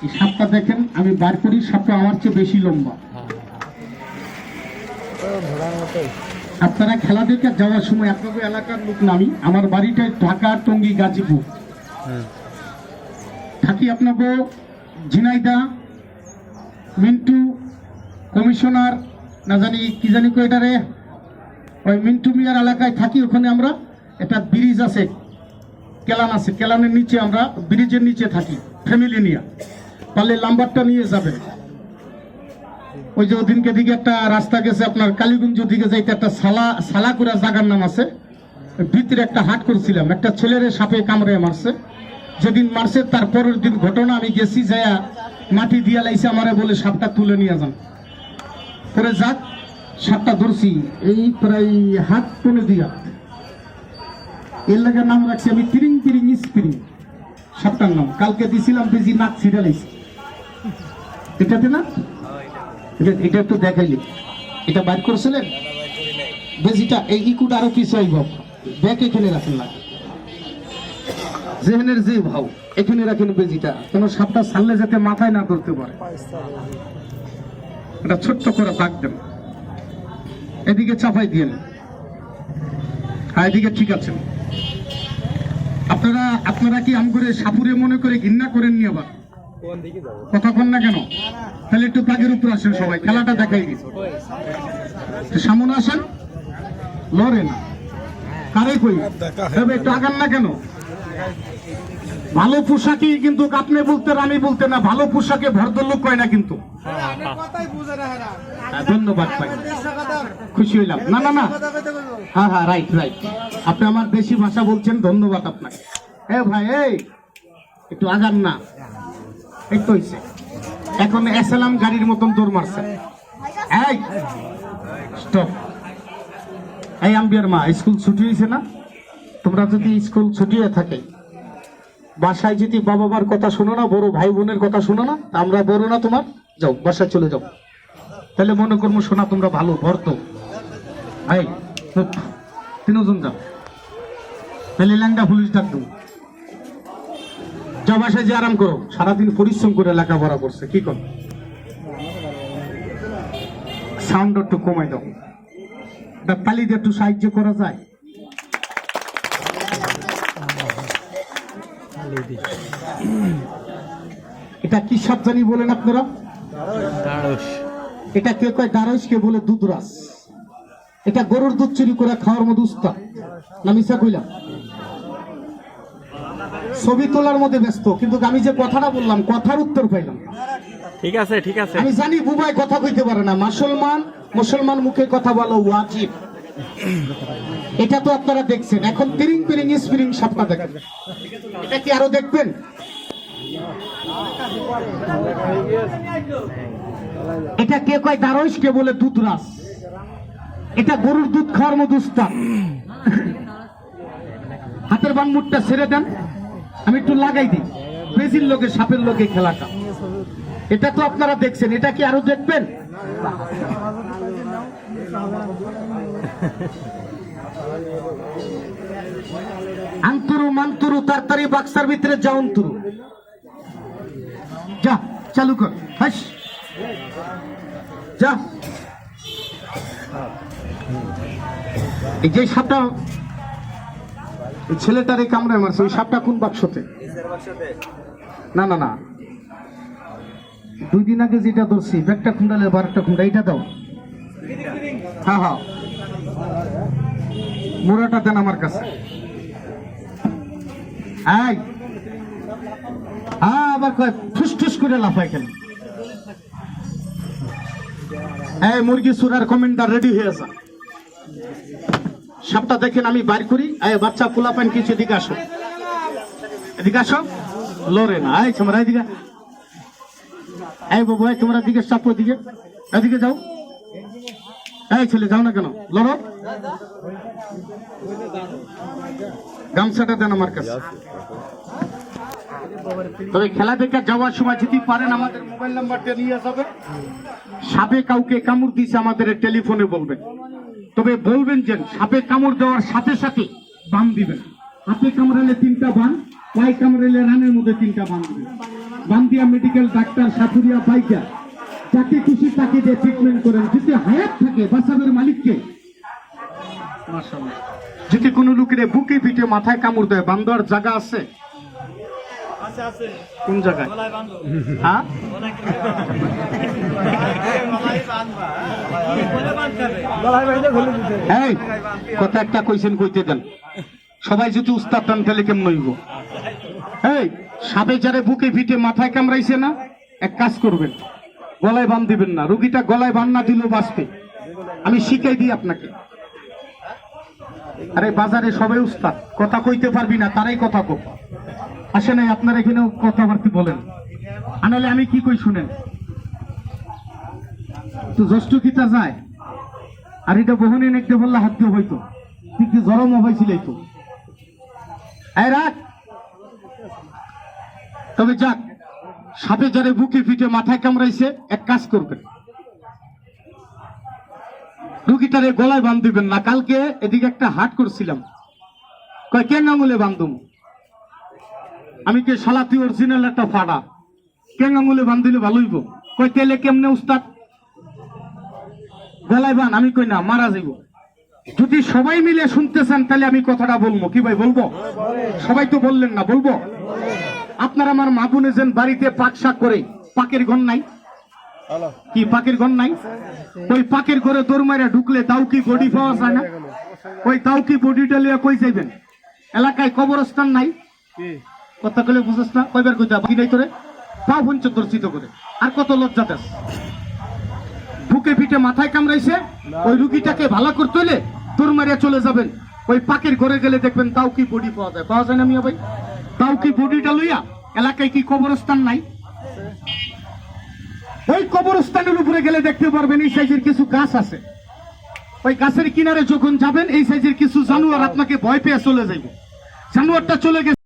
এই সাপটা দেখেন, আমি বার করি, সাপটা আমার চেয়ে বেশি লম্বা। আপনারা খেলা দেখে যাওয়ার সময় আপনাদের এলাকার লোক নামি, আমার বাড়িটা ঢাকা টঙ্গী গাজীপুর, থাকি আপনাকে ঝিনাইদা মিন্টু কমিশনার না জানি কি জানি কয়টারে, ওই মিন্টু মিয়ার এলাকায় থাকি। ওখানে আমরা একটা ব্রিজ আছে, কেলান আছে, কেলানের নিচে আমরা ব্রিজের নিচে থাকি ফ্যামিলি নিয়ে। পারলে নাম্বারটা নিয়ে যাবেন। ওই যে ওদিনকে দিকে একটা রাস্তা গেছে আপনার কালীগঞ্জ দিকে যাইতে, একটা সালাকুড়া জায়গার নাম আছে, ভিতরে একটা হাট করছিলাম, একটা ছেলের সাপে কামড়ে মারছে। যেদিন মারছে তার পরের দিন ঘটনা, আমি গেছি যাইয়া মাটি দিয়া লাইছে, আমারে বলে সাপটা তুলে নিয়ে যান। পরে যাক সাপটা ধরছি, এই প্রায় হাত তুলে দিয়া, এর লাগে নাম রাখছি আমি তিরিং তিরিং স্প্রিং, সাপটার নাম। কালকে দিছিলাম বেজি, নাক ছিঁড়ে লাইছি। এটাতে না, এটা একটু দেখাইলি, এটা বাইর করছিলেন বেজিটা, এই ইকুটা আরো কিছু আইব, ব্যাগ এখানে রাখেন না, জেহেনের যে ভাও এখানে রাখেন বেজিটা, কোন সাপটা ছাড়লে যাতে মাথায় না ধরতে পারে। এটা ছোট্ট করে দাগ দেন, এদিকে চাপাই দিয়ে, এদিকে ঠিক আছে। আপনারা কি আম করে সাপুরে মনে করে ঘৃণা করেন নি? আবার কথা কন না কেন? তাহলে একটু দাগের উপর আসেন সবাই, খেলাটা দেখাই দিন। সামনে আসেন, লড়ে না কারে কই, তবে একটু আগান না কেন? ভালো পোশাকই কিন্তু আপনি বলতে আমি বলতে না, ভালো পোশাকে ভদ্রলোক কয় না কিন্তু। ধন্যবাদ ভাই, খুশি হইলাম। না না না, হ্যাঁ হ্যাঁ, রাইট রাইট, আপনি আমার দেশি ভাষা বলছেন, ধন্যবাদ আপনাকে। ভাই এই একটু আগান না, এই তো হইছে। এখন এসালাম গাড়ির মতন দৌড় মারছে। এই স্টপ। এই আম্বিয়ার মা, স্কুল ছুটি হয়েছে না? তোমরা যদি স্কুল ছুটি হয়ে থাকে, বাসায় যদি বাবা মার কথা শোনো না, বড় ভাই বোনের কথা শোনো না, আমরা বড় না তোমার, যাও বাসায় চলে যাও। তাহলে মনে করবো শোনা তোমরা ভালো ভর্ত। এই তিনজন যাও, তাহলে ল্যাংটা পুলিশ ডাক দেবো। যাও বাসায় যে আরাম করো, সারাদিন পরিশ্রম করে লেখাপড়া করছে। কি কর, সাউন্ড একটু কমাই দাও, তালি দিয়ে একটু সাহায্য করা যায়। এটা কি সাপ জানি বলেন আপনারা? এটা কে কয় দারস, কে বলে দুধরাস। এটা গরুর দুধ চুরি করে খাওয়ার মধ্যে উস্তাদ না, মিশা কইলাম? ছবি তোলার মধ্যে ব্যস্ত, কিন্তু আমি যে কথাটা বললাম কথার উত্তর পাইলাম। ঠিক আছে ঠিক আছে, আমি জানি বুবাই কথা কইতে পারে না, মুসলমান মুখে কথা বলা ওয়াজিব। এটা তো আপনারা দেখছেন। এখন তিরিং তিরিং স্প্রিং সাপটা দেখেন, এটা কি আরো দেখবেন? এটা কে কয় দারস, কে বলে দুধরাস। এটা গরুর দুধ খাওয়ার মতো উস্তাদ। হাতের বাম মুঠটা ছেড়ে দেন, আমি একটু লাগাই দিই। ব্রাজিল লোকে সাপের লোকে খেলাটা, এটা তো আপনারা দেখছেন, এটা কি আরো দেখবেন? আন্তরু মান্তরু তাড়াতাড়ি বাক্সার ভিতরে যাওন্তরু, যা চালু কর, হাস যা। এই যে সাপটা ছেলেটারে কামড়ে মারছে, ওই সাপটা কোন বাক্সতে? না না না, 2 দিন আগে যেটা ধরছি, ব্যাগটা খুন্ডালে 12টা খুন্ডা, এইটা দাও। হ্যাঁ হ্যাঁ, মোড়াটা দেন আমার কাছে। আবার কয় ঠুস ঠুস করে লাফায় কেন? এই মুরগি সুরার কমেন্টার রেডি হয়ে যা। সাপটা দেখেন আমি বাইর করি। বাচ্চা পোলা পান কিছু, এদিকে আসো, এদিকে আসো, লড়ে না। তোমরা এদিকে, বাবু তোমরা দিকে চাপ, ওদিকে এদিকে যাও। ছেলে যাও না কেন, লড়ো। গামছাটা দেন আমার কাছে। তবে খেলা দেখে যাওয়ার সময় যদি পারেন আমাদের মোবাইল নাম্বারটা নিয়ে যাবে। সাপে কাউকে কামড় দিয়েছে আমাদের টেলিফোনে বলবেন, তবে বলবেন যে সাপে কামড় দেওয়ার সাথে সাথে বান দিবেন। হাতে কামড়ালে 3টা বান, পায়ে কামড়ালে রানের মধ্যে 3টা বান দিবেন। বান্দিয়া মেডিকেল ডাক্তার সাপুরিয়া বাইকা যাকে খুশি তাকে দিয়ে ট্রিটমেন্ট করেন। যদি হায়াত থাকে বাঁচাবের মালিককে। মাশাআল্লাহ। যদি কোনো লোকের বুকে পিঠে মাথায় কামড় দেয় বান্ধবার জায়গা আছে? কোন জায়গায়? হ্যাঁ, এই কথা একটা কইছেন কইতে দেন। সবাই যদি উস্তাদ টান তাহলে কেমন হইব? এই সাপে যারে বুকে পিঠে মাথায় কামড়াইছে না, এক কাজ করবেন, গলায় বান দিবেন না। রুগীটা গলায় বান না দিলেও বাঁচবে। আমি শিখাই দিই আপনাকে। আরে বাজারে সবাই উস্তাদ, কথা কইতে পারবি না তারাই কথা কো। আসে নাই আপনারা এখানেও কথাবার্তা বলেন, আনালে আমি কি কই শুনেন তো। জ্যেষ্ঠ কিতা যায় আর এটা বহনে নেকতে বললে হাত দিয়ে হইতো, ঠিক জরম হয়েছিল তো। এই রাখ। তবে যাক, সাপে যারে বুকে পিঠে মাথায় কামড়াইছে, এক কাজ করবেন, রুগীটারে গলায় বাঁধ দিবেন না। কালকে এদিকে একটা হাট করছিলাম, কয় কেন আঙুলে বান্ধুম? আমি কে শালা তুই অরিজিনাল একটা ফাড়া, কেন আঙুলে বাঁধ দিলে ভালো হইব? কয় তেলে কেমনে উস্তাদ? গলায় বান। আমি কই না, মারা যাইব। যদি সবাই মিলে শুনতে চান তাহলে আমি কথাটা বলবো। কি ভাই বলবো? সবাই তো বললেন না, বলবো। আপনার আমার মা বোনে যেন বাড়িতে পাক শাক করে, পাকের ঘর নাই? কি পাকের ঘর নাই? ওই পাকের ঘরে দৌড় মারা ঢুকলে তাও কি বডি পাওয়া যায় না? ওই তাও কি বডিটা লিয়ে কই যাইবেন? এলাকায় কবরস্থান নাই? কথা কলে বুঝছ না? কয়বার কইতা বাকি নাই তোরে পাও পঞ্চদর্শিত করে। আর কত লজ্জা দেশ? বুকে পিঠে মাথায় কামড়াইছে, ওই রুগীটাকে ভালো করতে হইলে দৌড় মারিয়া চলে যাবেন। ওই পাকের ঘরে গেলে দেখবেন তাও কি বডি পাওয়া যায়? পাওয়া যায় না মিয়া ভাই? তাও কি বডিটা লইয়া এলাকায় কি কবরস্থান নাই? ওই কবরস্থানের উপরে গেলে দেখতে পারবেন এই সাইজের কিছু গাছ আছে। ওই গাছের কিনারে যখন যাবেন এই সাইজের কিছু জানোয়ার আপনাকে ভয় পেয়ে চলে যাইবে। জানোয়ারটা চলে গেছে।